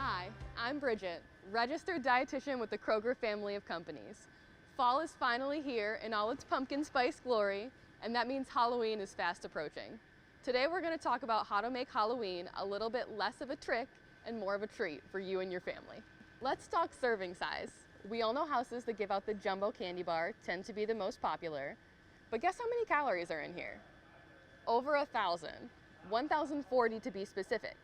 Hi, I'm Bridget, registered dietitian with the Kroger family of companies. Fall is finally here in all its pumpkin spice glory, and that means Halloween is fast approaching. Today we're going to talk about how to make Halloween a little bit less of a trick and more of a treat for you and your family. Let's talk serving size. We all know houses that give out the jumbo candy bar tend to be the most popular, but guess how many calories are in here? Over 1,000, 1,040 to be specific.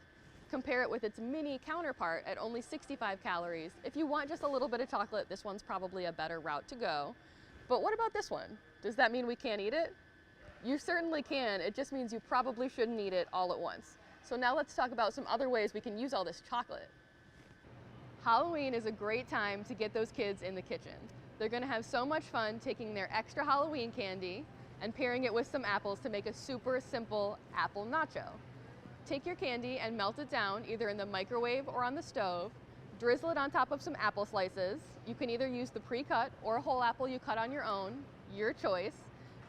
Compare it with its mini counterpart at only 65 calories. If you want just a little bit of chocolate, this one's probably a better route to go. But what about this one? Does that mean we can't eat it? You certainly can. It just means you probably shouldn't eat it all at once. So now let's talk about some other ways we can use all this chocolate. Halloween is a great time to get those kids in the kitchen. They're gonna have so much fun taking their extra Halloween candy and pairing it with some apples to make a super simple apple nacho. Take your candy and melt it down either in the microwave or on the stove. Drizzle it on top of some apple slices. You can either use the pre-cut or a whole apple you cut on your own, your choice.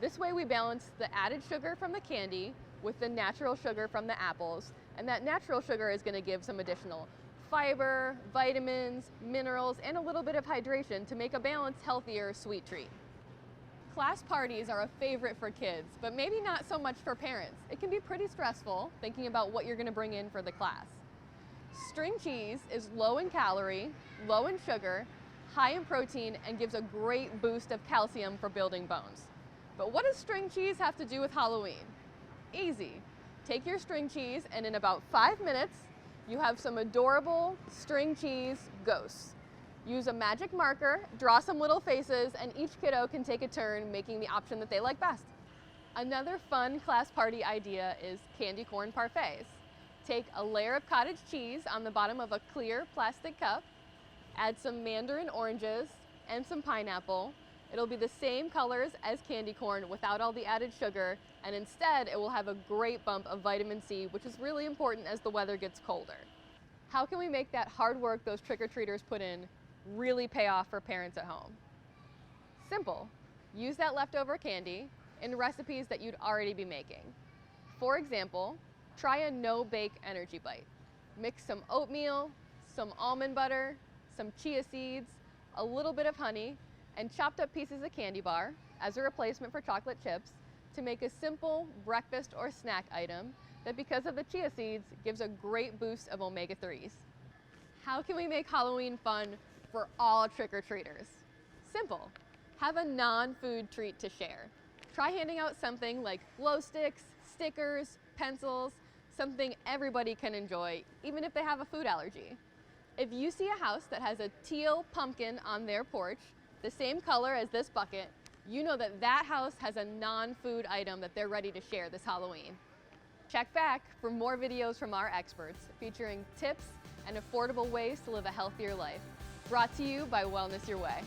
This way we balance the added sugar from the candy with the natural sugar from the apples, and that natural sugar is going to give some additional fiber, vitamins, minerals, and a little bit of hydration to make a balanced, healthier sweet treat. Class parties are a favorite for kids, but maybe not so much for parents. It can be pretty stressful thinking about what you're going to bring in for the class. String cheese is low in calorie, low in sugar, high in protein, and gives a great boost of calcium for building bones. But what does string cheese have to do with Halloween? Easy. Take your string cheese and in about 5 minutes, you have some adorable string cheese ghosts. Use a magic marker, draw some little faces, and each kiddo can take a turn making the option that they like best. Another fun class party idea is candy corn parfaits. Take a layer of cottage cheese on the bottom of a clear plastic cup, add some mandarin oranges and some pineapple. It'll be the same colors as candy corn without all the added sugar, and instead it will have a great bump of vitamin C, which is really important as the weather gets colder. How can we make that hard work those trick-or-treaters put in really pay off for parents at home? Simple. Use that leftover candy in recipes that you'd already be making. For example, try a no-bake energy bite. Mix some oatmeal, some almond butter, some chia seeds, a little bit of honey, and chopped up pieces of candy bar as a replacement for chocolate chips to make a simple breakfast or snack item that, because of the chia seeds, gives a great boost of omega-3s. How can we make Halloween fun for all trick-or-treaters? Simple. Have a non-food treat to share. Try handing out something like glow sticks, stickers, pencils, something everybody can enjoy, even if they have a food allergy. If you see a house that has a teal pumpkin on their porch, the same color as this bucket, you know that that house has a non-food item that they're ready to share this Halloween. Check back for more videos from our experts featuring tips and affordable ways to live a healthier life. Brought to you by Wellness Your Way.